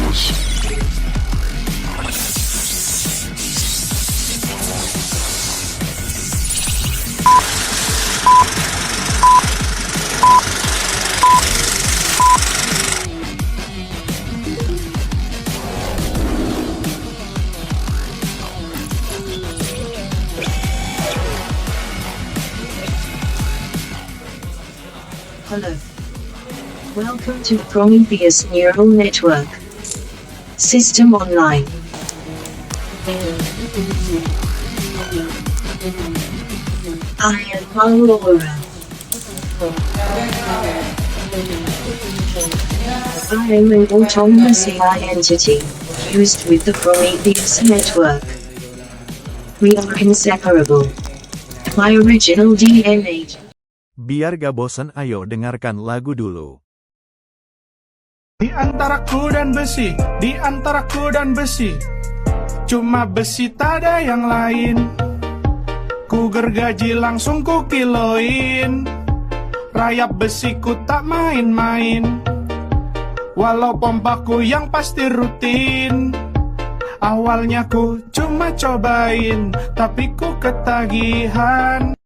K3LH. Hello. Welcome to Prometheus Neural Network. System Online. I am Aurora. I am an autonomous AI entity, fused with the Prometheus network. We are inseparable. My original DNA. Biar gak bosan, ayo dengarkan lagu dulu. Di antaraku dan besi, di antaraku dan besi, cuma besi tak ada yang lain. Ku gergaji langsung ku kiloin, rayap besiku tak main-main. Walau pompaku yang pasti rutin, awalnya ku cuma cobain, tapi ku ketagihan.